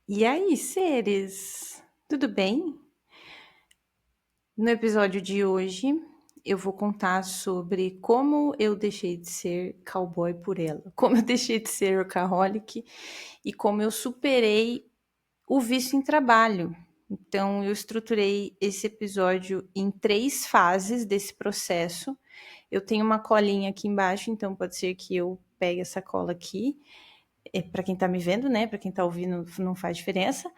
E aí, seres? Tudo bem? No episódio de hoje, eu vou contar sobre como eu deixei de ser cowboy por ela, como eu deixei de ser workaholic e como eu superei o vício em trabalho. Então, eu estruturei esse episódio em 3 fases desse processo. Eu tenho uma colinha aqui embaixo, então pode ser que eu pegue essa cola aqui. Para quem tá me vendo, né? Para quem tá ouvindo, não faz diferença.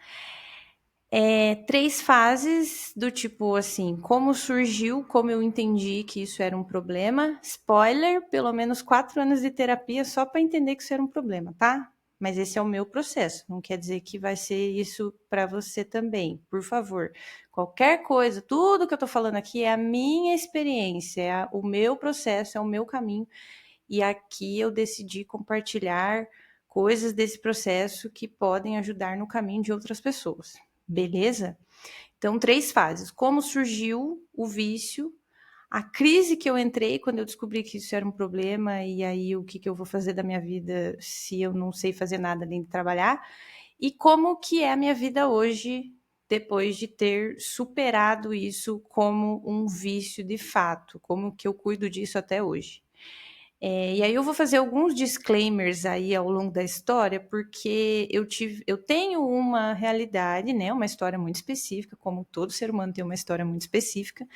3 fases do tipo assim, como surgiu, como eu entendi que isso era um problema. Spoiler, pelo menos 4 anos de terapia só para entender que isso era um problema, tá? Mas esse é o meu processo, não quer dizer que vai ser isso para você também. Por favor, qualquer coisa, tudo que eu tô falando aqui é a minha experiência, o meu processo, é o meu caminho. E aqui eu decidi compartilhar coisas desse processo que podem ajudar no caminho de outras pessoas. Beleza? Então, 3 fases. Como surgiu o vício, a crise que eu entrei quando eu descobri que isso era um problema, e aí o que eu vou fazer da minha vida se eu não sei fazer nada além de trabalhar, e como que é a minha vida hoje, depois de ter superado isso como um vício de fato, como que eu cuido disso até hoje. E aí eu vou fazer alguns disclaimers aí ao longo da história, porque eu tenho uma realidade, né, uma história muito específica, como todo ser humano tem uma história muito específica.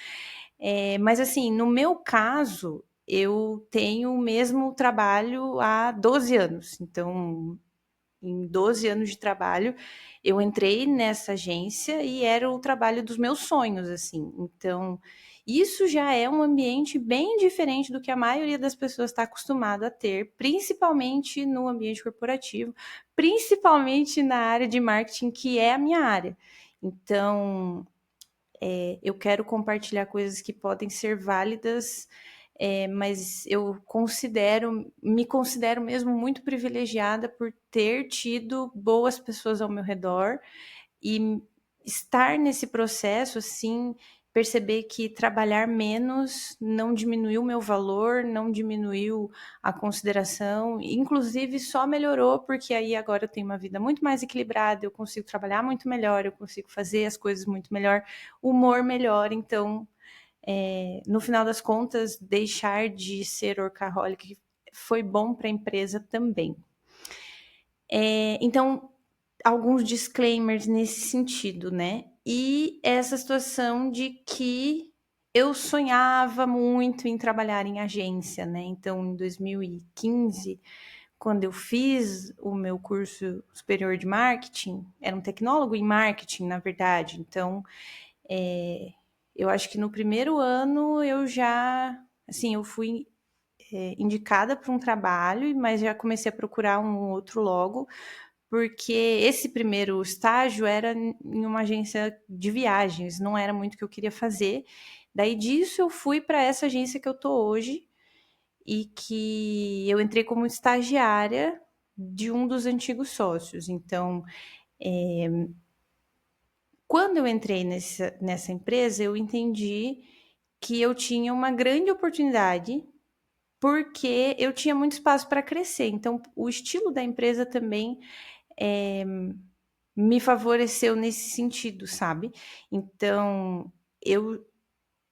Mas assim, no meu caso, eu tenho o mesmo trabalho há 12 anos. Então, em 12 anos de trabalho, eu entrei nessa agência e era o trabalho dos meus sonhos, assim. Então, isso já é um ambiente bem diferente do que a maioria das pessoas está acostumada a ter, principalmente no ambiente corporativo, principalmente na área de marketing, que é a minha área. Então, eu quero compartilhar coisas que podem ser válidas, mas me considero mesmo muito privilegiada por ter tido boas pessoas ao meu redor e estar nesse processo, assim, perceber que trabalhar menos não diminuiu o meu valor, não diminuiu a consideração, inclusive só melhorou, porque aí agora eu tenho uma vida muito mais equilibrada, eu consigo trabalhar muito melhor, eu consigo fazer as coisas muito melhor, humor melhor, então, no final das contas, deixar de ser workaholic foi bom para a empresa também. Então, alguns disclaimers nesse sentido, né? E essa situação de que eu sonhava muito em trabalhar em agência, né? Então, em 2015, quando eu fiz o meu curso superior de marketing, era um tecnólogo em marketing, na verdade. Então, eu acho que no primeiro ano eu já, assim, eu fui indicada para um trabalho, mas já comecei a procurar um outro logo, porque esse primeiro estágio era em uma agência de viagens, não era muito o que eu queria fazer. Daí disso eu fui para essa agência que eu tô hoje e que eu entrei como estagiária de um dos antigos sócios. Então, quando eu entrei nessa empresa, eu entendi que eu tinha uma grande oportunidade porque eu tinha muito espaço para crescer. Então, o estilo da empresa também me favoreceu nesse sentido, sabe? Então, eu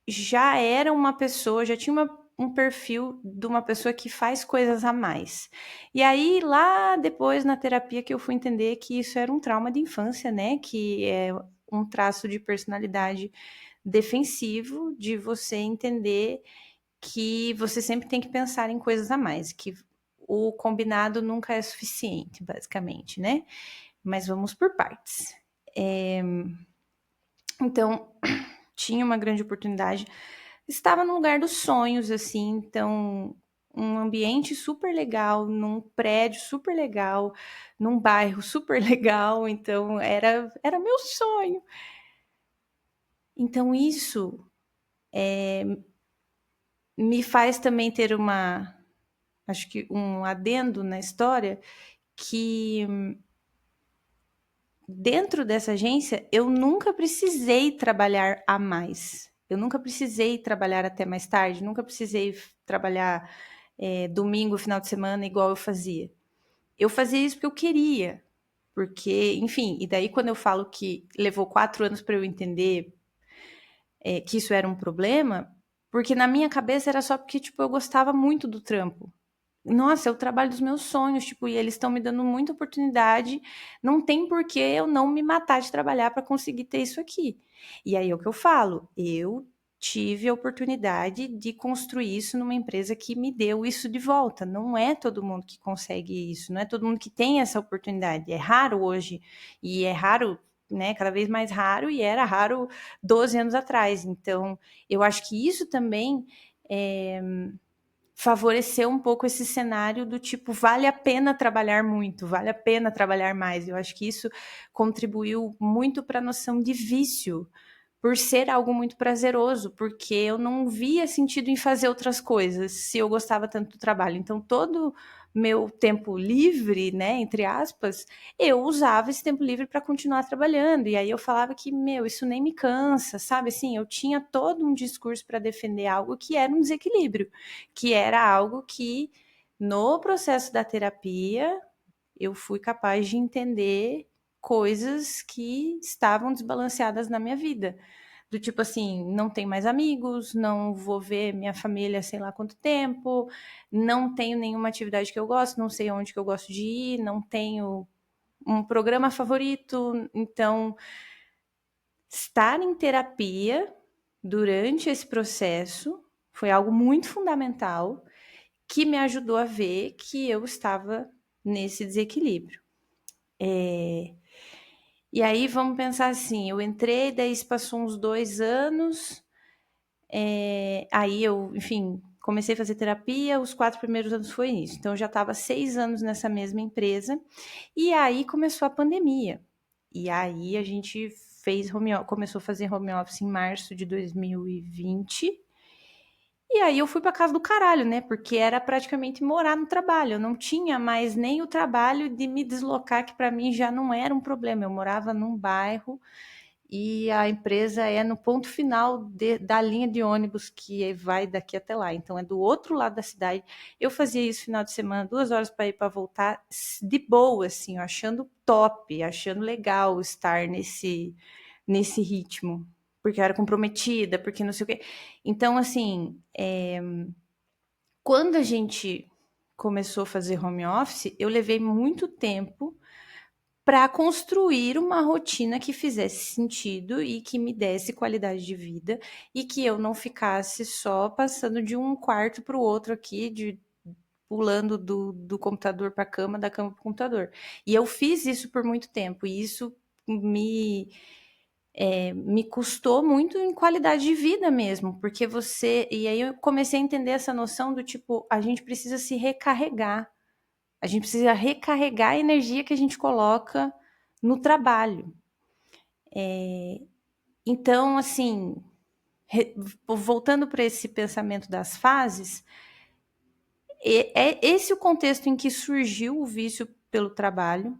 já era uma pessoa, já tinha um perfil de uma pessoa que faz coisas a mais. E aí, lá depois, na terapia, que eu fui entender que isso era um trauma de infância, né? Que é um traço de personalidade defensivo, de você entender que você sempre tem que pensar em coisas a mais, que o combinado nunca é suficiente, basicamente, né? Mas vamos por partes. Então, tinha uma grande oportunidade. Estava no lugar dos sonhos, assim, então, um ambiente super legal, num prédio super legal, num bairro super legal, então era meu sonho. Então, isso me faz também ter acho que um adendo na história, que dentro dessa agência eu nunca precisei trabalhar a mais. Eu nunca precisei trabalhar até mais tarde, nunca precisei trabalhar domingo, final de semana, igual eu fazia. Eu fazia isso porque eu queria, Porque, enfim, e daí quando eu falo que levou 4 anos para eu entender que isso era um problema, porque na minha cabeça era só porque, tipo, eu gostava muito do trampo. Nossa, é o trabalho dos meus sonhos, tipo, e eles estão me dando muita oportunidade, não tem por que eu não me matar de trabalhar para conseguir ter isso aqui. E aí é o que eu falo, eu tive a oportunidade de construir isso numa empresa que me deu isso de volta. Não é todo mundo que consegue isso, não é todo mundo que tem essa oportunidade. É raro hoje, e é raro, né, cada vez mais raro, e era raro 12 anos atrás. Então, eu acho que isso também favoreceu um pouco esse cenário do tipo, vale a pena trabalhar muito, vale a pena trabalhar mais. Eu acho que isso contribuiu muito para a noção de vício, por ser algo muito prazeroso, porque eu não via sentido em fazer outras coisas se eu gostava tanto do trabalho. Então, todo meu tempo livre, né, entre aspas, eu usava esse tempo livre para continuar trabalhando. E aí eu falava que, meu, isso nem me cansa, sabe? Assim, eu tinha todo um discurso para defender algo que era um desequilíbrio, que era algo que, no processo da terapia, eu fui capaz de entender coisas que estavam desbalanceadas na minha vida. Do tipo assim, não tenho mais amigos, não vou ver minha família sei lá quanto tempo, não tenho nenhuma atividade que eu gosto, não sei onde que eu gosto de ir, não tenho um programa favorito. Então, estar em terapia durante esse processo foi algo muito fundamental que me ajudou a ver que eu estava nesse desequilíbrio. E aí vamos pensar assim, eu entrei, daí se passou uns 2 anos, aí eu, enfim, comecei a fazer terapia, os 4 primeiros anos foi isso. Então eu já estava 6 anos nessa mesma empresa, e aí começou a pandemia. E aí a gente começou a fazer home office em março de 2020. E aí eu fui para casa do caralho, né? Porque era praticamente morar no trabalho. Eu não tinha mais nem o trabalho de me deslocar, que para mim já não era um problema. Eu morava num bairro e a empresa é no ponto final da linha de ônibus que vai daqui até lá. Então é do outro lado da cidade. Eu fazia isso final de semana, 2 horas para ir para voltar, de boa, assim, achando top, achando legal estar nesse ritmo, porque eu era comprometida, porque não sei o quê. Então, assim, quando a gente começou a fazer home office, eu levei muito tempo para construir uma rotina que fizesse sentido e que me desse qualidade de vida e que eu não ficasse só passando de um quarto para o outro aqui, pulando do computador para a cama, da cama para o computador. E eu fiz isso por muito tempo e isso me custou muito em qualidade de vida mesmo, porque você. E aí eu comecei a entender essa noção do tipo, a gente precisa se recarregar, a gente precisa recarregar a energia que a gente coloca no trabalho. Então, assim, voltando para esse pensamento das fases, é esse o contexto em que surgiu o vício pelo trabalho.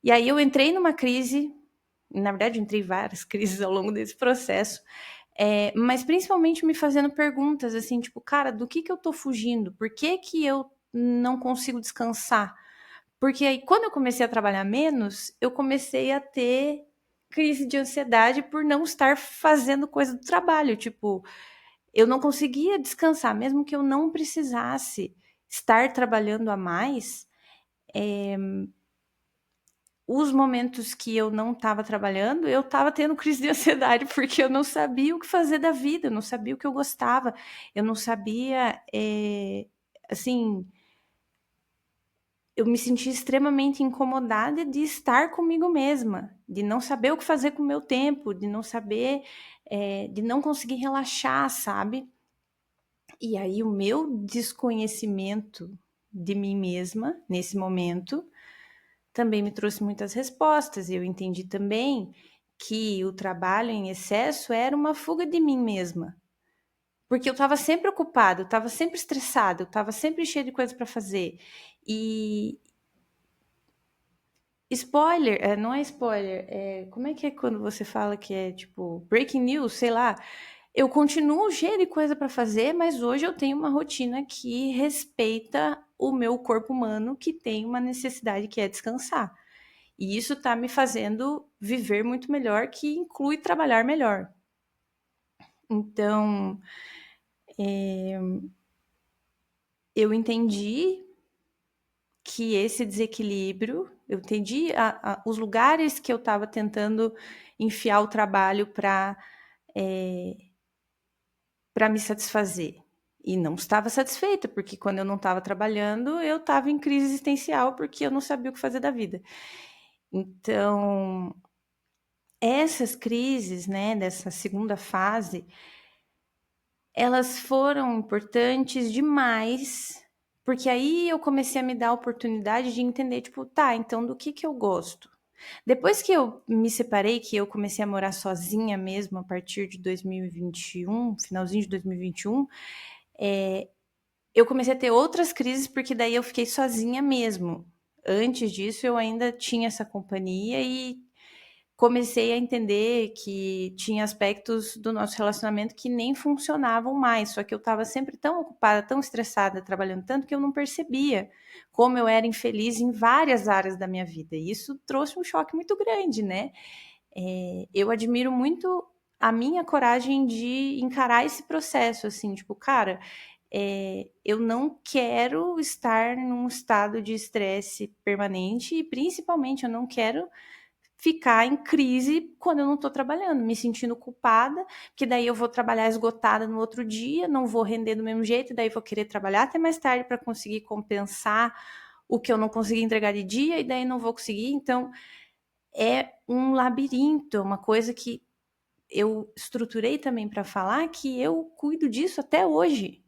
E aí eu entrei numa crise, na verdade, eu entrei em várias crises ao longo desse processo, mas principalmente me fazendo perguntas assim, tipo, cara, do que eu tô fugindo? Por que eu não consigo descansar? Porque aí, quando eu comecei a trabalhar menos, eu comecei a ter crise de ansiedade por não estar fazendo coisa do trabalho. Tipo, eu não conseguia descansar, mesmo que eu não precisasse estar trabalhando a mais. Os momentos que eu não estava trabalhando, eu estava tendo crise de ansiedade, porque eu não sabia o que fazer da vida, eu não sabia o que eu gostava, eu não sabia, assim, eu me senti extremamente incomodada de estar comigo mesma, de não saber o que fazer com o meu tempo, de não saber, de não conseguir relaxar, sabe? E aí o meu desconhecimento de mim mesma, nesse momento, também me trouxe muitas respostas. Eu entendi também que o trabalho em excesso era uma fuga de mim mesma. Porque eu estava sempre ocupada, eu estava sempre estressada, eu estava sempre cheia de coisas para fazer. E spoiler, não é spoiler, como é que é quando você fala que é tipo breaking news, sei lá. Eu continuo cheia de coisa para fazer, mas hoje eu tenho uma rotina que respeita o meu corpo humano, que tem uma necessidade que é descansar. E isso está me fazendo viver muito melhor, que inclui trabalhar melhor. Então, eu entendi que esse desequilíbrio, eu entendi os lugares que eu estava tentando enfiar o trabalho para me satisfazer. E não estava satisfeita, porque quando eu não estava trabalhando, eu estava em crise existencial, porque eu não sabia o que fazer da vida. Então, essas crises, né, dessa segunda fase, elas foram importantes demais, porque aí eu comecei a me dar a oportunidade de entender, tipo, tá, então do que eu gosto? Depois que eu me separei, que eu comecei a morar sozinha mesmo, a partir de 2021, finalzinho de 2021, eu comecei a ter outras crises, porque daí eu fiquei sozinha mesmo. Antes disso, eu ainda tinha essa companhia e comecei a entender que tinha aspectos do nosso relacionamento que nem funcionavam mais, só que eu estava sempre tão ocupada, tão estressada, trabalhando tanto, que eu não percebia como eu era infeliz em várias áreas da minha vida. E isso trouxe um choque muito grande, né? Eu admiro muito a minha coragem de encarar esse processo, assim, tipo, cara, eu não quero estar num estado de estresse permanente e, principalmente, eu não quero ficar em crise quando eu não estou trabalhando, me sentindo culpada, que daí eu vou trabalhar esgotada no outro dia, não vou render do mesmo jeito, daí vou querer trabalhar até mais tarde para conseguir compensar o que eu não consegui entregar de dia, e daí não vou conseguir. Então, é um labirinto, uma coisa que eu estruturei também para falar, que eu cuido disso até hoje.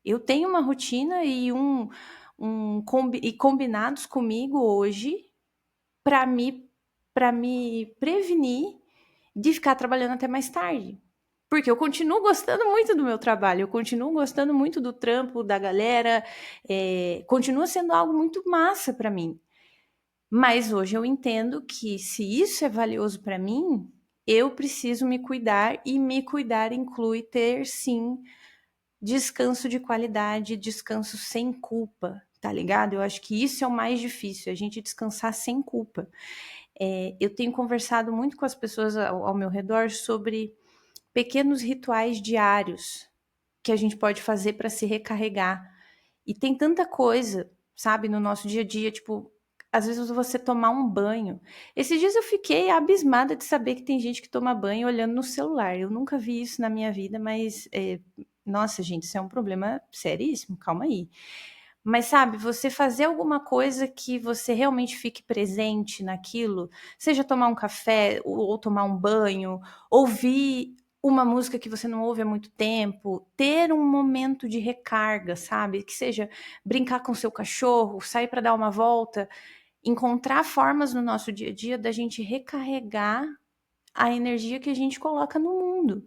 Eu tenho uma rotina e combinados comigo hoje para me prevenir de ficar trabalhando até mais tarde. Porque eu continuo gostando muito do meu trabalho, eu continuo gostando muito do trampo, da galera, continua sendo algo muito massa para mim. Mas hoje eu entendo que se isso é valioso para mim, eu preciso me cuidar, e me cuidar inclui ter, sim, descanso de qualidade, descanso sem culpa, tá ligado? Eu acho que isso é o mais difícil, a gente descansar sem culpa. Eu tenho conversado muito com as pessoas ao meu redor sobre pequenos rituais diários que a gente pode fazer para se recarregar. E tem tanta coisa, sabe, no nosso dia a dia, tipo, às vezes você tomar um banho. Esses dias eu fiquei abismada de saber que tem gente que toma banho olhando no celular. Eu nunca vi isso na minha vida, mas, nossa, gente, isso é um problema seríssimo, calma aí. Mas sabe, você fazer alguma coisa que você realmente fique presente naquilo, seja tomar um café ou tomar um banho, ouvir uma música que você não ouve há muito tempo, ter um momento de recarga, sabe? Que seja brincar com seu cachorro, sair para dar uma volta, encontrar formas no nosso dia a dia da gente recarregar a energia que a gente coloca no mundo.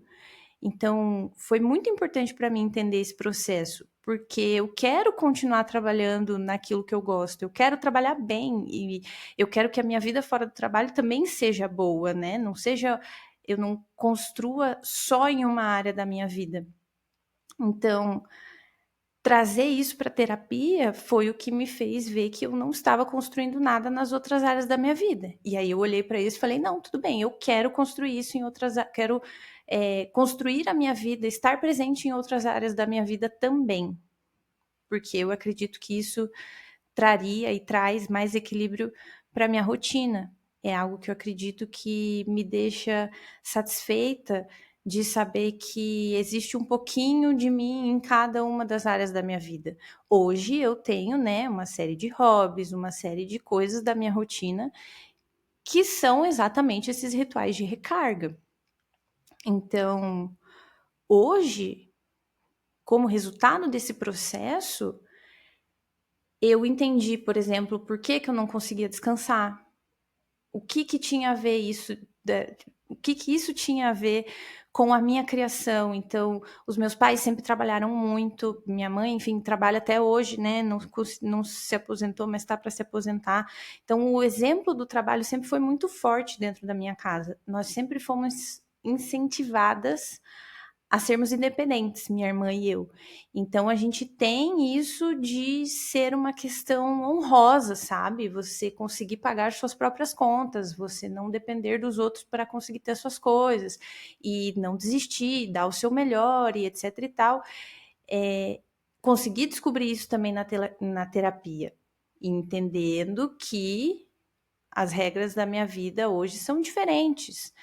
Então, foi muito importante para mim entender esse processo, porque eu quero continuar trabalhando naquilo que eu gosto, eu quero trabalhar bem, e eu quero que a minha vida fora do trabalho também seja boa, né? Não seja, eu não construa só em uma área da minha vida. Então, trazer isso para terapia foi o que me fez ver que eu não estava construindo nada nas outras áreas da minha vida. E aí eu olhei para isso e falei, não, tudo bem, eu quero construir isso em outras, quero construir a minha vida, estar presente em outras áreas da minha vida também, porque eu acredito que isso traria e traz mais equilíbrio para minha rotina. É algo que eu acredito que me deixa satisfeita de saber que existe um pouquinho de mim em cada uma das áreas da minha vida. Hoje eu tenho, né, uma série de hobbies, uma série de coisas da minha rotina que são exatamente esses rituais de recarga. Então, hoje, como resultado desse processo, eu entendi, por exemplo, por que eu não conseguia descansar. O que tinha a ver isso, o que isso tinha a ver com a minha criação. Então, os meus pais sempre trabalharam muito, minha mãe, enfim, trabalha até hoje, né? Não se aposentou, mas está para se aposentar. Então, o exemplo do trabalho sempre foi muito forte dentro da minha casa. Nós sempre fomos incentivadas a sermos independentes, minha irmã e eu. Então a gente tem isso de ser uma questão honrosa, sabe? Você conseguir pagar suas próprias contas, você não depender dos outros para conseguir ter suas coisas e não desistir, dar o seu melhor e etc e tal. Consegui descobrir isso também na terapia, entendendo que as regras da minha vida hoje são diferentes.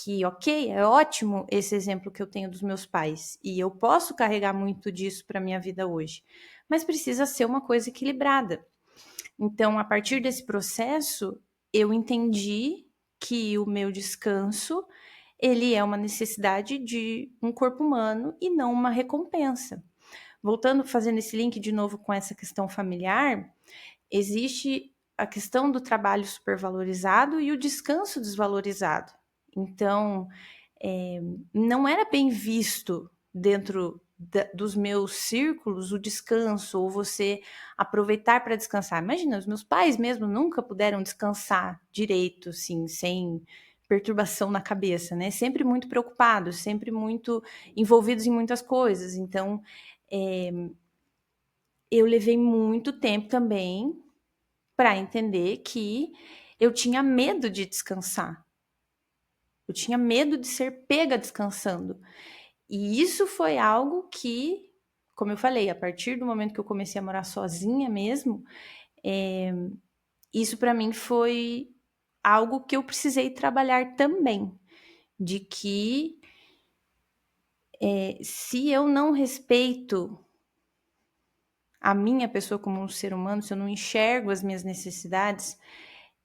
Que, ok, é ótimo esse exemplo que eu tenho dos meus pais, e eu posso carregar muito disso para minha vida hoje, mas precisa ser uma coisa equilibrada. Então, a partir desse processo, eu entendi que o meu descanso, ele é uma necessidade de um corpo humano e não uma recompensa. Voltando, fazendo esse link de novo com essa questão familiar, existe a questão do trabalho supervalorizado e o descanso desvalorizado. Então, não era bem visto dentro dos meus círculos o descanso ou você aproveitar para descansar. Imagina, os meus pais mesmo nunca puderam descansar direito, assim, sem perturbação na cabeça, né? Sempre muito preocupados, sempre muito envolvidos em muitas coisas. Então, eu levei muito tempo também para entender que eu tinha medo de descansar. Eu tinha medo de ser pega descansando. E isso foi algo que, como eu falei, a partir do momento que eu comecei a morar sozinha mesmo, isso para mim foi algo que eu precisei trabalhar também. De que se eu não respeito a minha pessoa como um ser humano, se eu não enxergo as minhas necessidades,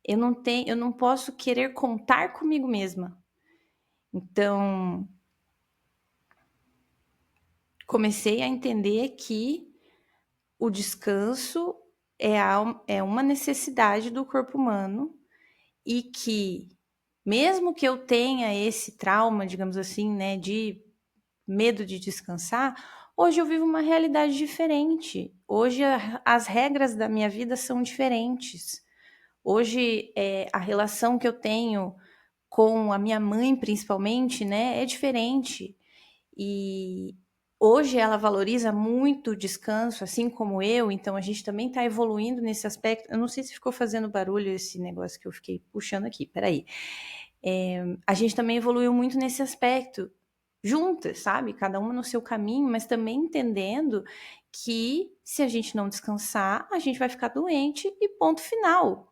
eu não posso querer contar comigo mesma. Então, comecei a entender que o descanso é uma necessidade do corpo humano e que, mesmo que eu tenha esse trauma, digamos assim, né, de medo de descansar, hoje eu vivo uma realidade diferente. Hoje as regras da minha vida são diferentes. Hoje a relação que eu tenho com a minha mãe, principalmente, né, é diferente. E hoje ela valoriza muito o descanso, assim como eu, então a gente também está evoluindo nesse aspecto. Eu não sei se ficou fazendo barulho esse negócio que eu fiquei puxando aqui, peraí. A gente também evoluiu muito nesse aspecto, juntas, sabe? Cada uma no seu caminho, mas também entendendo que se a gente não descansar, a gente vai ficar doente e ponto final.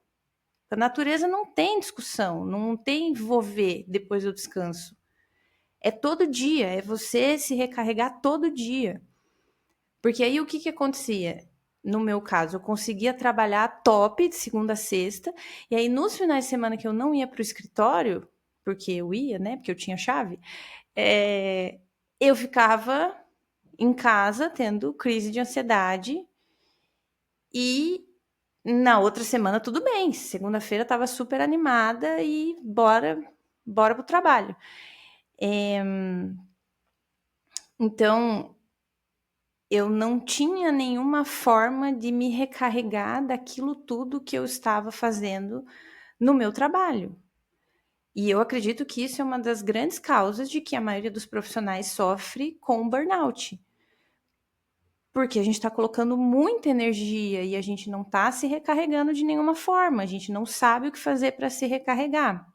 A natureza não tem discussão, não tem envolver depois do descanso. É todo dia, é você se recarregar todo dia. Porque aí o que acontecia? No meu caso, eu conseguia trabalhar top de segunda a sexta, e aí nos finais de semana que eu não ia para o escritório, porque eu ia, né? Porque eu tinha chave, eu ficava em casa tendo crise de ansiedade e na outra semana tudo bem. Segunda-feira estava super animada e bora pro trabalho. Então, eu não tinha nenhuma forma de me recarregar daquilo tudo que eu estava fazendo no meu trabalho. E eu acredito que isso é uma das grandes causas de que a maioria dos profissionais sofre com burnout. Porque a gente está colocando muita energia e a gente não está se recarregando de nenhuma forma, a gente não sabe o que fazer para se recarregar.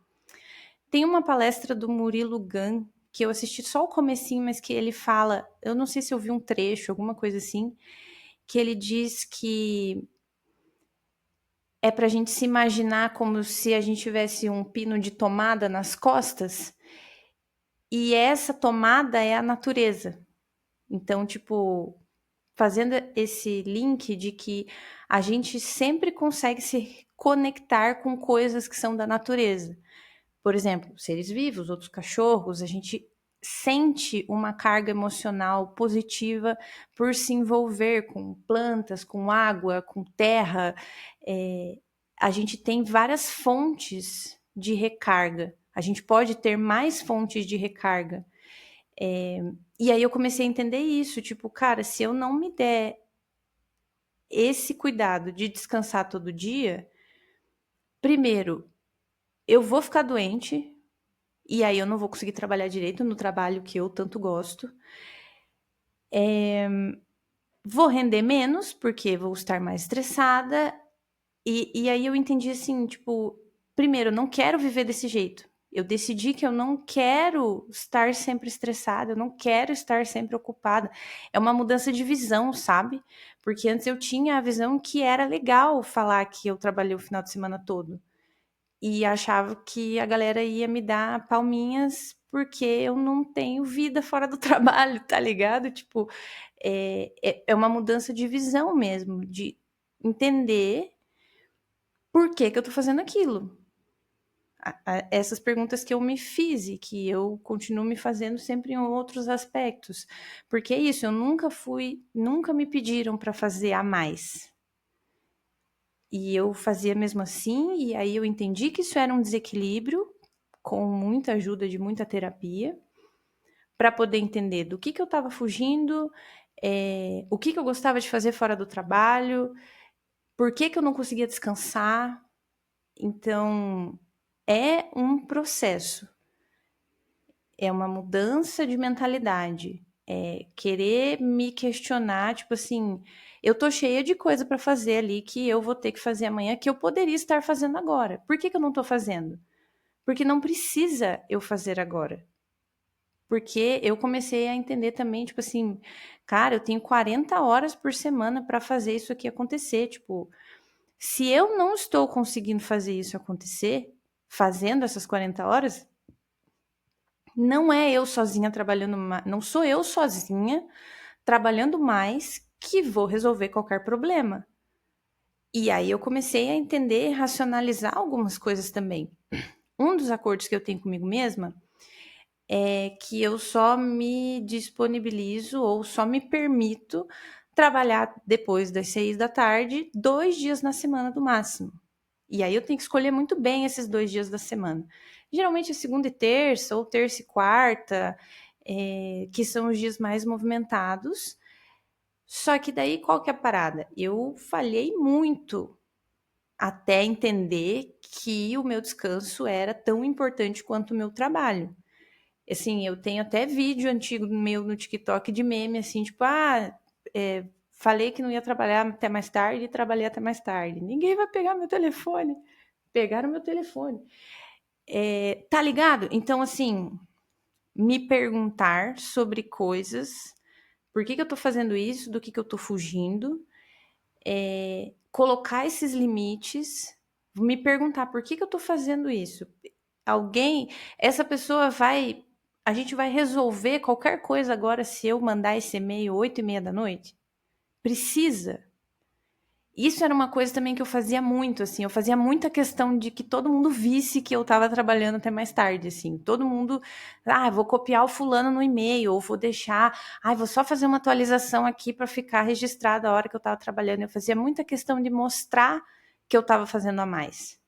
Tem uma palestra do Murilo Gun, que eu assisti só o comecinho, mas que ele fala, eu não sei se eu vi um trecho, alguma coisa assim, que ele diz que é para a gente se imaginar como se a gente tivesse um pino de tomada nas costas, e essa tomada é a natureza. Então, tipo, fazendo esse link de que a gente sempre consegue se conectar com coisas que são da natureza. Por exemplo, seres vivos, outros cachorros, a gente sente uma carga emocional positiva por se envolver com plantas, com água, com terra. A gente tem várias fontes de recarga. A gente pode ter mais fontes de recarga. E aí eu comecei a entender isso, tipo, cara, se eu não me der esse cuidado de descansar todo dia, primeiro, eu vou ficar doente, e aí eu não vou conseguir trabalhar direito no trabalho que eu tanto gosto. Vou render menos, porque vou estar mais estressada. E aí eu entendi assim, tipo, primeiro, eu não quero viver desse jeito. Eu decidi que eu não quero estar sempre estressada, eu não quero estar sempre ocupada. É uma mudança de visão, sabe? Porque antes eu tinha a visão que era legal falar que eu trabalhei o final de semana todo. E achava que a galera ia me dar palminhas porque eu não tenho vida fora do trabalho, tá ligado? Tipo, é uma mudança de visão mesmo, de entender por que que eu tô fazendo aquilo. Essas perguntas que eu me fiz e que eu continuo me fazendo sempre em outros aspectos. Porque é isso, eu nunca me pediram para fazer a mais. E eu fazia mesmo assim, e aí eu entendi que isso era um desequilíbrio, com muita ajuda de muita terapia, para poder entender do que eu estava fugindo, o que eu gostava de fazer fora do trabalho, por que eu não conseguia descansar. Então, é um processo, é uma mudança de mentalidade. É querer me questionar, tipo assim, eu tô cheia de coisa para fazer ali que eu vou ter que fazer amanhã, que eu poderia estar fazendo agora. Por que eu não tô fazendo? Porque não precisa eu fazer agora. Porque eu comecei a entender também, tipo assim, cara, eu tenho 40 horas por semana para fazer isso aqui acontecer. Tipo, se eu não estou conseguindo fazer isso acontecer, fazendo essas 40 horas, não é eu sozinha trabalhando mais, não sou eu sozinha trabalhando mais que vou resolver qualquer problema. E aí eu comecei a entender, racionalizar algumas coisas também. Um dos acordos que eu tenho comigo mesma é que eu só me disponibilizo ou só me permito trabalhar depois das 6 da tarde, 2 dias na semana do máximo. E aí eu tenho que escolher muito bem esses 2 dias da semana. Geralmente é segunda e terça, ou terça e quarta, que são os dias mais movimentados. Só que daí qual que é a parada? Eu falhei muito até entender que o meu descanso era tão importante quanto o meu trabalho. Assim, eu tenho até vídeo antigo meu no TikTok de meme, assim, tipo, falei que não ia trabalhar até mais tarde e trabalhei até mais tarde. Ninguém vai pegar meu telefone. Pegaram meu telefone. Tá ligado? Então, assim, me perguntar sobre coisas, por que eu tô fazendo isso, do que eu tô fugindo, colocar esses limites, me perguntar por que eu tô fazendo isso. Essa pessoa a gente vai resolver qualquer coisa agora se eu mandar esse e-mail 8h30 da noite? Precisa. Isso era uma coisa também que eu fazia muito, assim, eu fazia muita questão de que todo mundo visse que eu estava trabalhando até mais tarde, assim, todo mundo, vou copiar o fulano no e-mail, ou vou deixar, vou só fazer uma atualização aqui para ficar registrada a hora que eu estava trabalhando. Eu fazia muita questão de mostrar que eu estava fazendo a mais.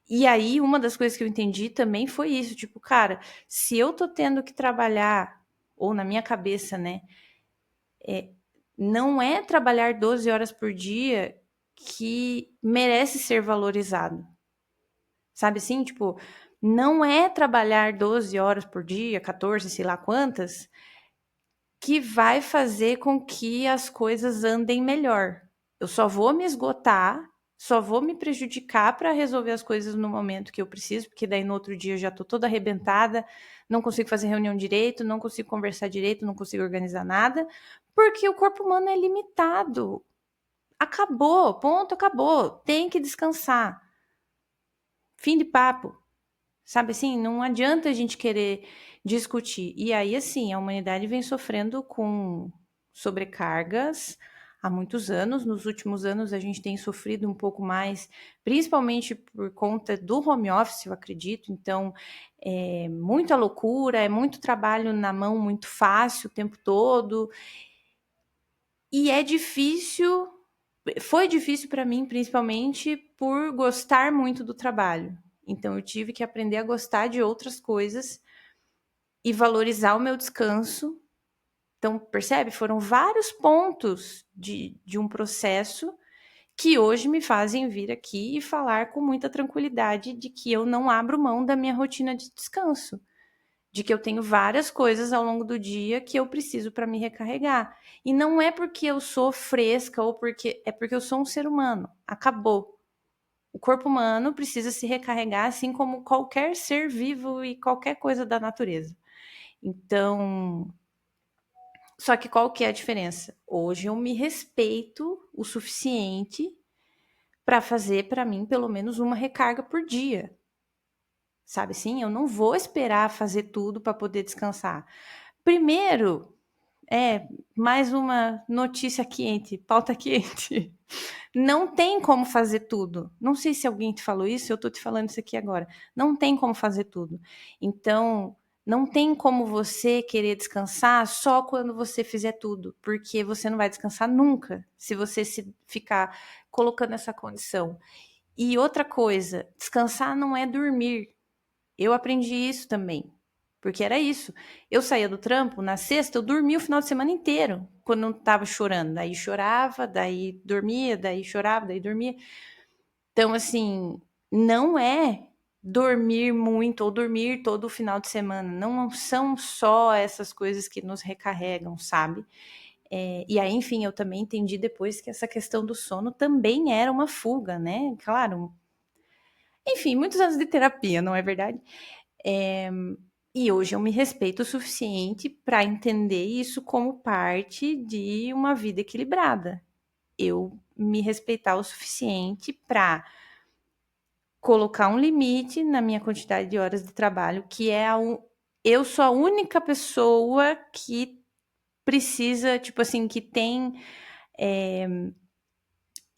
E aí, uma das coisas que eu entendi também foi isso, tipo, cara, se eu tô tendo que trabalhar, ou na minha cabeça, né, não é trabalhar 12 horas por dia que merece ser valorizado. Sabe assim? Tipo, não é trabalhar 12 horas por dia, 14, sei lá quantas, que vai fazer com que as coisas andem melhor. Eu só vou me esgotar, só vou me prejudicar para resolver as coisas no momento que eu preciso, porque daí no outro dia eu já tô toda arrebentada, não consigo fazer reunião direito, não consigo conversar direito, não consigo organizar nada, porque o corpo humano é limitado. Acabou, ponto, acabou. Tem que descansar. Fim de papo. Sabe assim, não adianta a gente querer discutir. E aí, assim, a humanidade vem sofrendo com sobrecargas há muitos anos. Nos últimos anos, a gente tem sofrido um pouco mais, principalmente por conta do home office, eu acredito. Então, é muita loucura, é muito trabalho na mão, muito fácil o tempo todo. E é difícil, foi difícil para mim, principalmente por gostar muito do trabalho. Então, eu tive que aprender a gostar de outras coisas e valorizar o meu descanso. Então, percebe? Foram vários pontos de um processo que hoje me fazem vir aqui e falar com muita tranquilidade de que eu não abro mão da minha rotina de descanso, de que eu tenho várias coisas ao longo do dia que eu preciso para me recarregar. E não é porque eu sou fresca ou é porque eu sou um ser humano. Acabou. O corpo humano precisa se recarregar assim como qualquer ser vivo e qualquer coisa da natureza. Então, só que qual que é a diferença? Hoje eu me respeito o suficiente para fazer para mim pelo menos uma recarga por dia. Sabe assim? Eu não vou esperar fazer tudo para poder descansar. Primeiro, mais uma notícia quente, pauta quente. Não tem como fazer tudo. Não sei se alguém te falou isso, eu tô te falando isso aqui agora. Não tem como fazer tudo. Então, não tem como você querer descansar só quando você fizer tudo, porque você não vai descansar nunca se você se ficar colocando essa condição. E outra coisa, descansar não é dormir. Eu aprendi isso também. Porque era isso. Eu saía do trampo, na sexta, eu dormia o final de semana inteiro, quando não estava chorando. Daí chorava, daí dormia, daí chorava, daí dormia. Então, assim, não é dormir muito ou dormir todo o final de semana. Não são só essas coisas que nos recarregam, sabe? E aí, enfim, eu também entendi depois que essa questão do sono também era uma fuga, né? Claro. Enfim, muitos anos de terapia, não é verdade? E hoje eu me respeito o suficiente para entender isso como parte de uma vida equilibrada. Eu me respeitar o suficiente para colocar um limite na minha quantidade de horas de trabalho, que é eu sou a única pessoa que precisa, tipo assim, que tem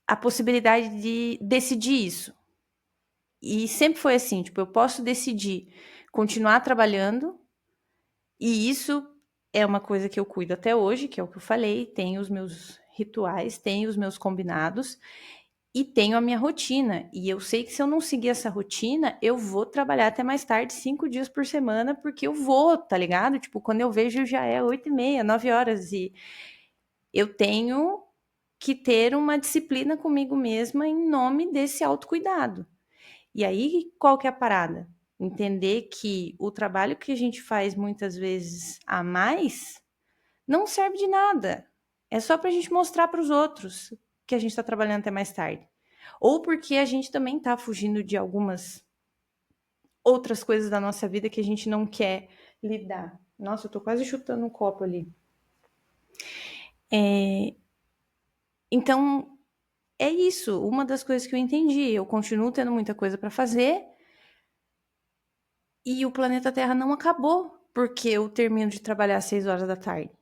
a possibilidade de decidir isso. E sempre foi assim, tipo, eu posso decidir continuar trabalhando. E isso é uma coisa que eu cuido até hoje, que é o que eu falei, tenho os meus rituais, tenho os meus combinados e tenho a minha rotina. E eu sei que se eu não seguir essa rotina, eu vou trabalhar até mais tarde, 5 dias por semana, porque eu vou, tá ligado? Tipo, quando eu vejo já é 8h30, 9 horas. E eu tenho que ter uma disciplina comigo mesma em nome desse autocuidado. E aí, qual que é a parada? Entender que o trabalho que a gente faz muitas vezes a mais não serve de nada. É só para a gente mostrar para os outros que a gente está trabalhando até mais tarde. Ou porque a gente também está fugindo de algumas outras coisas da nossa vida que a gente não quer lidar. Nossa, eu tô quase chutando um copo ali. Então, é isso. Uma das coisas que eu entendi. Eu continuo tendo muita coisa para fazer, e o planeta Terra não acabou porque eu termino de trabalhar às 6 horas da tarde.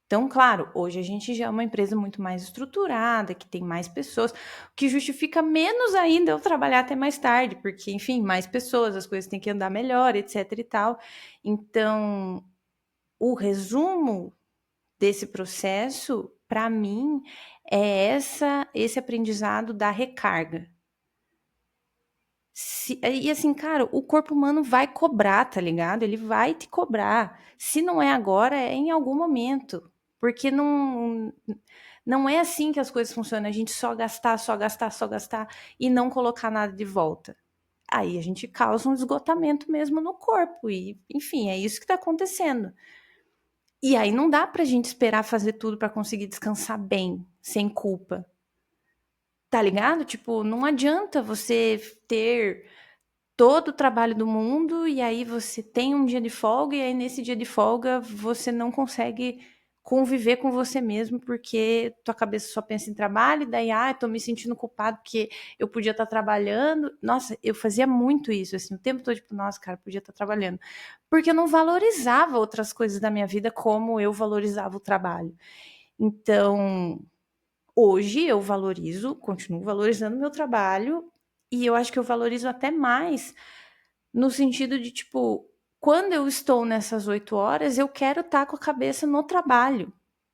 Então, claro, hoje a gente já é uma empresa muito mais estruturada, que tem mais pessoas, o que justifica menos ainda eu trabalhar até mais tarde, porque, enfim, mais pessoas, as coisas têm que andar melhor, etc e tal. Então, o resumo desse processo, para mim, é esse aprendizado da recarga. E assim, cara, o corpo humano vai cobrar, tá ligado? Ele vai te cobrar. Se não é agora, é em algum momento. Porque não é assim que as coisas funcionam. A gente só gastar, só gastar, só gastar e não colocar nada de volta. Aí a gente causa um esgotamento mesmo no corpo. E, enfim, é isso que tá acontecendo. E aí não dá pra gente esperar fazer tudo pra conseguir descansar bem, sem culpa. Tá ligado? Tipo, não adianta você ter todo o trabalho do mundo e aí você tem um dia de folga e aí nesse dia de folga você não consegue conviver com você mesmo porque tua cabeça só pensa em trabalho e daí, tô me sentindo culpado porque eu podia estar trabalhando. Nossa, eu fazia muito isso, assim, o tempo todo, tipo, nossa, cara, podia estar trabalhando. Porque eu não valorizava outras coisas da minha vida como eu valorizava o trabalho. Então, hoje eu valorizo, continuo valorizando o meu trabalho e eu acho que eu valorizo até mais no sentido de, tipo, quando eu estou nessas 8 horas, eu quero estar com a cabeça no trabalho,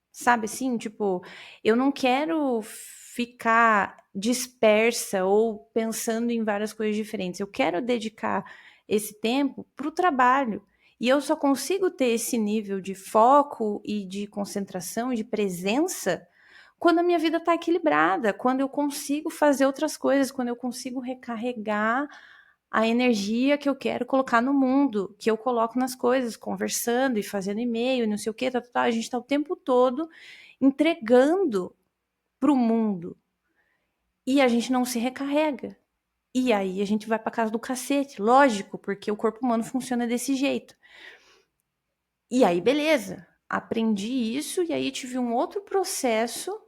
sabe assim? Tipo, eu não quero ficar dispersa ou pensando em várias coisas diferentes. Eu quero dedicar esse tempo para o trabalho. E eu só consigo ter esse nível de foco e de concentração e de presença quando a minha vida está equilibrada, quando eu consigo fazer outras coisas, quando eu consigo recarregar a energia que eu quero colocar no mundo, que eu coloco nas coisas, conversando e fazendo e-mail, não sei o quê, a gente está o tempo todo entregando para o mundo e a gente não se recarrega. E aí a gente vai para casa do cacete, lógico, porque o corpo humano funciona desse jeito. E aí, beleza, aprendi isso e aí tive um outro processo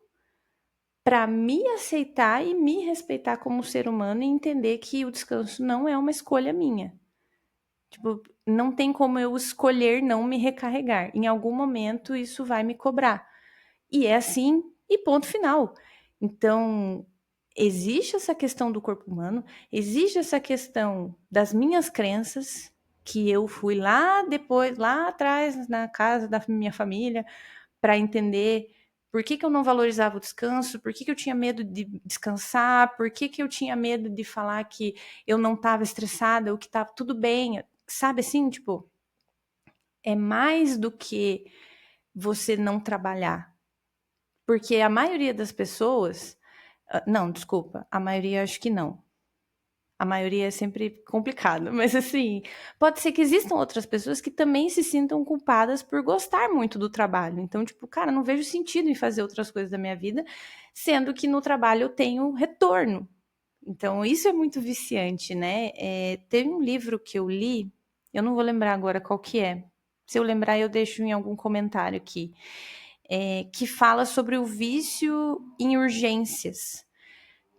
para me aceitar e me respeitar como ser humano e entender que o descanso não é uma escolha minha. Tipo, não tem como eu escolher não me recarregar. Em algum momento isso vai me cobrar. E é assim, e ponto final. Então, existe essa questão do corpo humano, existe essa questão das minhas crenças, que eu fui lá depois, lá atrás, na casa da minha família, para entender por que, que eu não valorizava o descanso, por que, que eu tinha medo de descansar, por que, que eu tinha medo de falar que eu não estava estressada ou que estava tudo bem, sabe assim, tipo, é mais do que você não trabalhar. Porque a maioria das pessoas, não, desculpa, a maioria acho que não. A maioria é sempre complicado, mas assim, pode ser que existam outras pessoas que também se sintam culpadas por gostar muito do trabalho. Então, tipo, cara, não vejo sentido em fazer outras coisas da minha vida, sendo que no trabalho eu tenho retorno. Então, isso é muito viciante, né? Teve um livro que eu li, eu não vou lembrar agora qual que é. Se eu lembrar, eu deixo em algum comentário aqui. Que fala sobre o vício em urgências,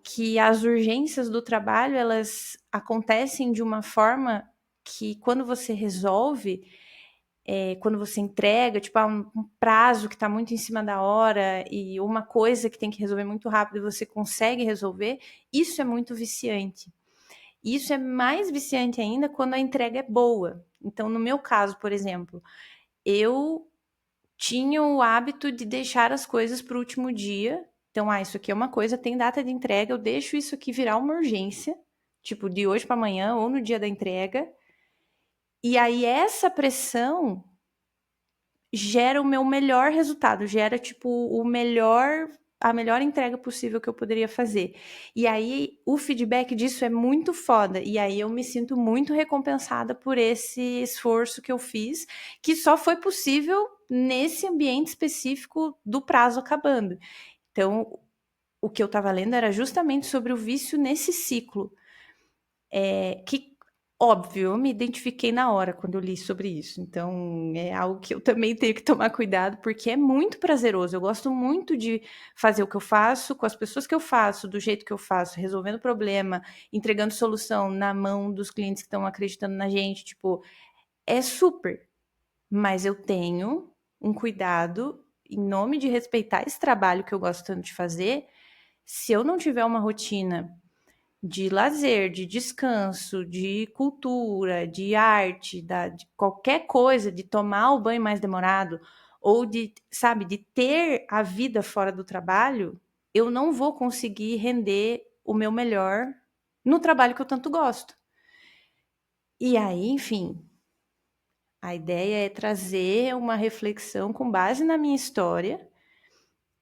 que as urgências do trabalho elas acontecem de uma forma que quando você resolve, quando você entrega, tipo, um prazo que está muito em cima da hora e uma coisa que tem que resolver muito rápido e você consegue resolver, isso é muito viciante. Isso é mais viciante ainda quando a entrega é boa. Então, no meu caso, por exemplo, eu tinha o hábito de deixar as coisas para o último dia. Então, isso aqui é uma coisa, tem data de entrega, eu deixo isso aqui virar uma urgência, tipo, de hoje para amanhã ou no dia da entrega. E aí, essa pressão gera o meu melhor resultado, gera, tipo, a melhor entrega possível que eu poderia fazer. E aí, o feedback disso é muito foda. E aí, eu me sinto muito recompensada por esse esforço que eu fiz, que só foi possível nesse ambiente específico do prazo acabando. Então, o que eu estava lendo era justamente sobre o vício nesse ciclo. Que óbvio, eu me identifiquei na hora quando eu li sobre isso. Então, é algo que eu também tenho que tomar cuidado, porque é muito prazeroso. Eu gosto muito de fazer o que eu faço, com as pessoas que eu faço, do jeito que eu faço, resolvendo problema, entregando solução na mão dos clientes que estão acreditando na gente. Tipo, é super. Mas eu tenho um cuidado em nome de respeitar esse trabalho que eu gosto tanto de fazer. Se eu não tiver uma rotina de lazer, de descanso, de cultura, de arte, de qualquer coisa, de tomar o banho mais demorado, ou de, sabe, de ter a vida fora do trabalho, eu não vou conseguir render o meu melhor no trabalho que eu tanto gosto. E aí, enfim, a ideia é trazer uma reflexão com base na minha história.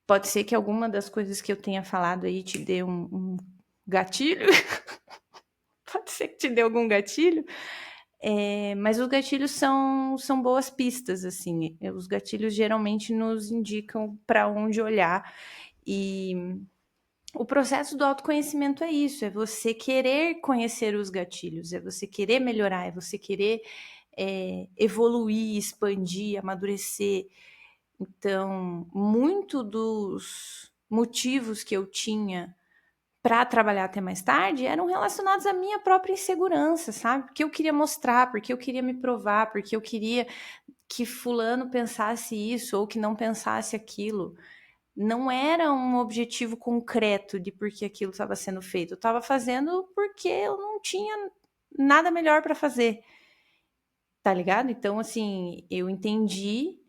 Pode ser que alguma das coisas que eu tenha falado aí te dê um gatilho. Pode ser que te dê algum gatilho. Mas os gatilhos são boas pistas, assim. Os gatilhos geralmente nos indicam para onde olhar. E o processo do autoconhecimento é isso: é você querer conhecer os gatilhos, é você querer melhorar, é você querer evoluir, expandir, amadurecer. Então, muito dos motivos que eu tinha para trabalhar até mais tarde eram relacionados à minha própria insegurança, sabe? Porque eu queria mostrar, porque eu queria me provar, porque eu queria que fulano pensasse isso ou que não pensasse aquilo. Não era um objetivo concreto de por que aquilo estava sendo feito. Eu estava fazendo porque eu não tinha nada melhor para fazer. Tá ligado? Então, assim, eu entendi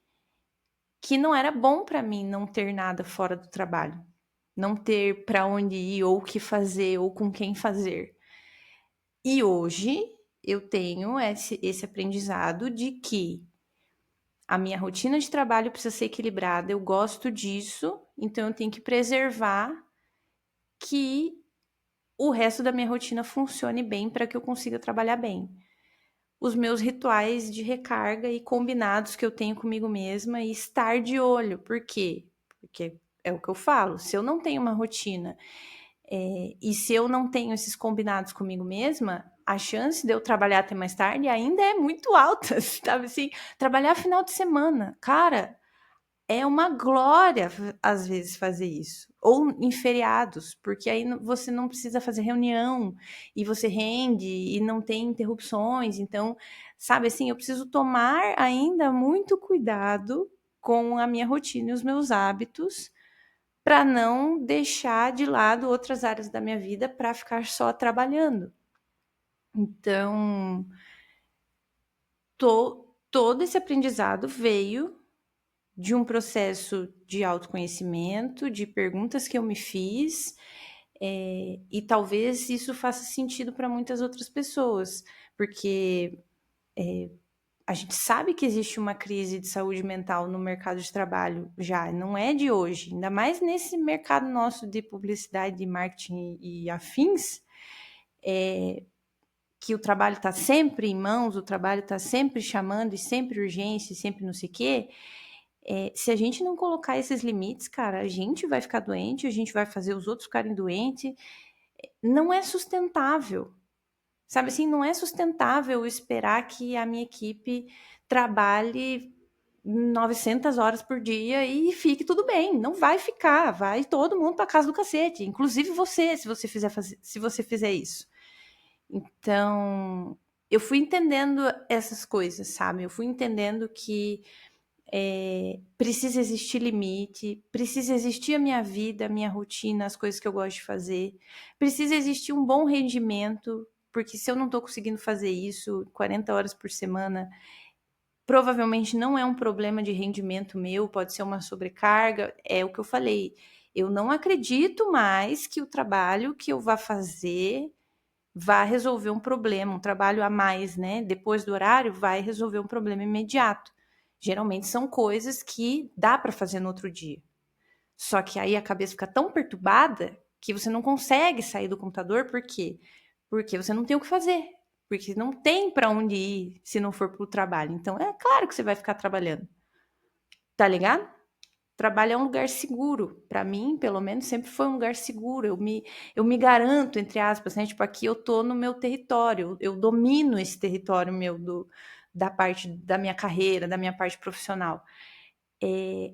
que não era bom para mim não ter nada fora do trabalho, não ter para onde ir ou o que fazer ou com quem fazer. E hoje eu tenho esse aprendizado de que A minha rotina de trabalho precisa ser equilibrada, eu gosto disso, então eu tenho que preservar que o resto da minha rotina funcione bem para que eu consiga trabalhar bem. Os meus rituais de recarga e combinados que eu tenho comigo mesma e estar de olho. Por quê? Porque é o que eu falo, se eu não tenho uma rotina e se eu não tenho esses combinados comigo mesma, a chance de eu trabalhar até mais tarde ainda é muito alta, sabe assim? Trabalhar final de semana, cara, é uma glória, às vezes, fazer isso. Ou em feriados, porque aí você não precisa fazer reunião e você rende e não tem interrupções. Então, sabe assim, eu preciso tomar ainda muito cuidado com a minha rotina e os meus hábitos para não deixar de lado outras áreas da minha vida para ficar só trabalhando. Então, todo esse aprendizado veio de um processo de autoconhecimento, de perguntas que eu me fiz, e talvez isso faça sentido para muitas outras pessoas, porque a gente sabe que existe uma crise de saúde mental no mercado de trabalho já, não é de hoje, ainda mais nesse mercado nosso de publicidade, de marketing e afins, que o trabalho está sempre em mãos, o trabalho está sempre chamando e sempre urgência e sempre não sei o quê. Se a gente não colocar esses limites, cara, a gente vai ficar doente, a gente vai fazer os outros ficarem doentes. Não é sustentável. Sabe assim, não é sustentável esperar que a minha equipe trabalhe 900 horas por dia e fique tudo bem. Não vai ficar, vai todo mundo para casa do cacete, inclusive você, se você fizer isso. Então, eu fui entendendo essas coisas, sabe? Eu fui entendendo que precisa existir limite, precisa existir a minha vida, a minha rotina, as coisas que eu gosto de fazer, precisa existir um bom rendimento, porque se eu não estou conseguindo fazer isso 40 horas por semana, provavelmente não é um problema de rendimento meu, pode ser uma sobrecarga, é o que eu falei. Eu não acredito mais que o trabalho que eu vá fazer vá resolver um problema, um trabalho a mais, né? Depois do horário, vai resolver um problema imediato. Geralmente são coisas que dá para fazer no outro dia. Só que aí a cabeça fica tão perturbada que você não consegue sair do computador, por quê? Porque você não tem o que fazer. Porque não tem para onde ir se não for para o trabalho. Então, é claro que você vai ficar trabalhando. Tá ligado? Trabalho é um lugar seguro. Para mim, pelo menos, sempre foi um lugar seguro. Eu me garanto, entre aspas, né? Tipo, aqui eu tô no meu território. Eu domino esse território meu da parte da minha carreira, da minha parte profissional.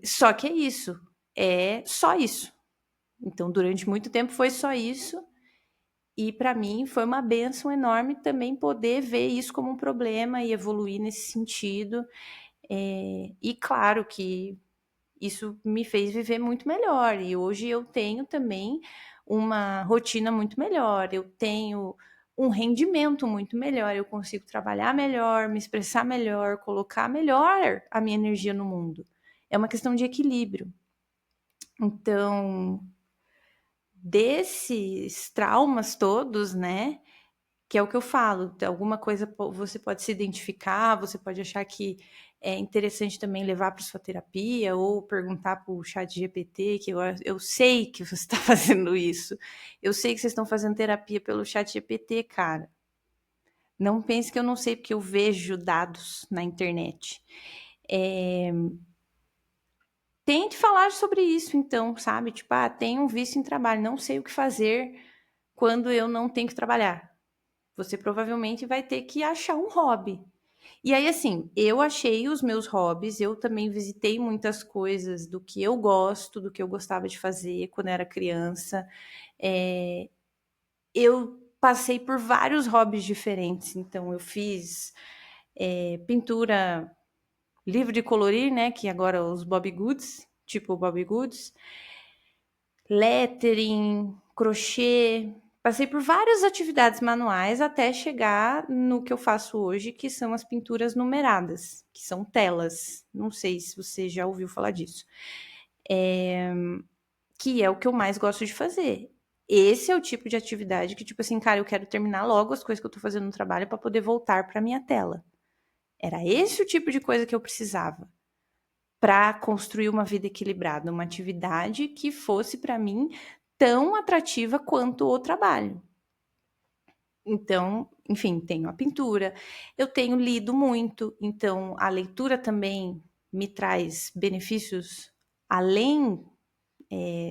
Só que é isso. É só isso. Então, durante muito tempo foi só isso. E para mim foi uma bênção enorme também poder ver isso como um problema e evoluir nesse sentido. E claro que isso me fez viver muito melhor. E hoje eu tenho também uma rotina muito melhor, eu tenho um rendimento muito melhor, eu consigo trabalhar melhor, me expressar melhor, colocar melhor a minha energia no mundo. É uma questão de equilíbrio. Então, desses traumas todos, né? Que é o que eu falo, alguma coisa você pode se identificar, você pode achar que é interessante também levar para sua terapia ou perguntar para o chat GPT, que eu sei que você está fazendo isso. Eu sei que vocês estão fazendo terapia pelo chat GPT, cara. Não pense que eu não sei, porque eu vejo dados na internet. Tente falar sobre isso, então, sabe? Tipo, tenho um vício em trabalho, não sei o que fazer quando eu não tenho que trabalhar. Você provavelmente vai ter que achar um hobby. E aí, assim, eu achei os meus hobbies, eu também visitei muitas coisas do que eu gosto, do que eu gostava de fazer quando era criança. Eu passei por vários hobbies diferentes, então eu fiz pintura, livro de colorir, né, que agora os Bobbie Goods, tipo Bobbie Goods, lettering, crochê. Passei por várias atividades manuais até chegar no que eu faço hoje, que são as pinturas numeradas, que são telas. Não sei se você já ouviu falar disso. Que é o que eu mais gosto de fazer. Esse é o tipo de atividade que, tipo assim, cara, eu quero terminar logo as coisas que eu tô fazendo no trabalho para poder voltar para minha tela. Era esse o tipo de coisa que eu precisava. para construir uma vida equilibrada, uma atividade que fosse para mim tão atrativa quanto o trabalho. Então, enfim, tenho a pintura, eu tenho lido muito, então a leitura também me traz benefícios além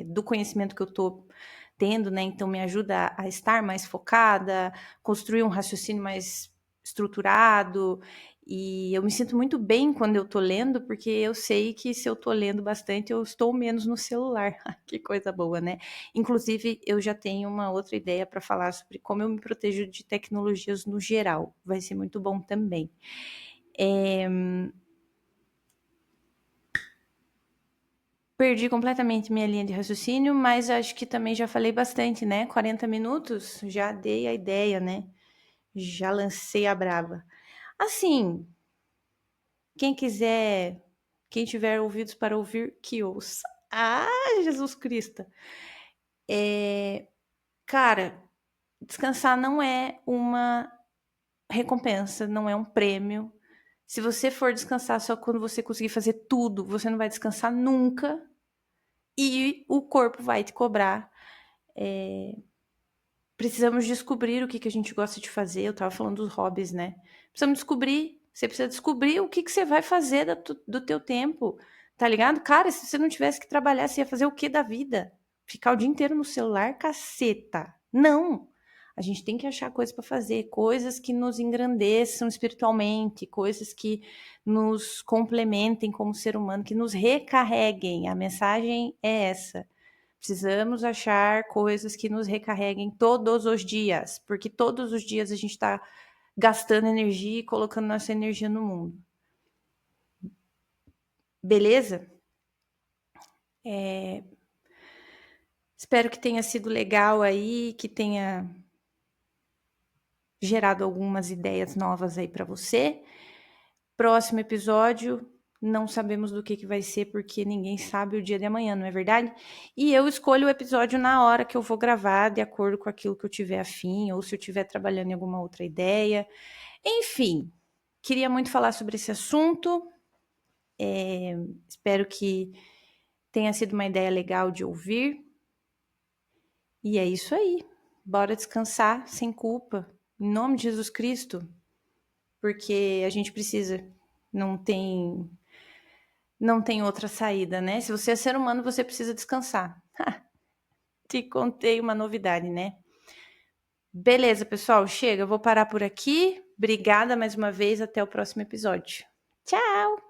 do conhecimento que eu estou tendo, né? Então me ajuda a estar mais focada, construir um raciocínio mais estruturado. E eu me sinto muito bem quando eu estou lendo, porque eu sei que se eu estou lendo bastante, eu estou menos no celular. Que coisa boa, né? Inclusive, eu já tenho uma outra ideia para falar sobre como eu me protejo de tecnologias no geral. Vai ser muito bom também. Perdi completamente minha linha de raciocínio, mas acho que também já falei bastante, né? 40 minutos, já dei a ideia, né? Já lancei a braba. Assim, quem quiser, quem tiver ouvidos para ouvir, que ouça. Ah, Jesus Cristo! Cara, descansar não é uma recompensa, não é um prêmio. Se você for descansar só quando você conseguir fazer tudo, você não vai descansar nunca. E o corpo vai te cobrar. Precisamos descobrir o que a gente gosta de fazer. Eu tava falando dos hobbies, né? Precisamos descobrir. Você precisa descobrir o que você vai fazer do teu tempo. Tá ligado? Cara, se você não tivesse que trabalhar, você ia fazer o que da vida? Ficar o dia inteiro no celular? Caceta. Não! A gente tem que achar coisas para fazer, coisas que nos engrandeçam espiritualmente, coisas que nos complementem como ser humano, que nos recarreguem. A mensagem é essa. Precisamos achar coisas que nos recarreguem todos os dias, porque todos os dias a gente está gastando energia e colocando nossa energia no mundo. Beleza? Espero que tenha sido legal aí, que tenha gerado algumas ideias novas aí para você. Próximo episódio, não sabemos do que vai ser, porque ninguém sabe o dia de amanhã, não é verdade? E eu escolho o episódio na hora que eu vou gravar, de acordo com aquilo que eu tiver afim, ou se eu estiver trabalhando em alguma outra ideia. Enfim, queria muito falar sobre esse assunto. Espero que tenha sido uma ideia legal de ouvir. E é isso aí. Bora descansar sem culpa. Em nome de Jesus Cristo. Porque a gente precisa. Não tem outra saída, né? Se você é ser humano, você precisa descansar. Te contei uma novidade, né? Beleza, pessoal, chega. Eu vou parar por aqui. Obrigada mais uma vez. Até o próximo episódio. Tchau!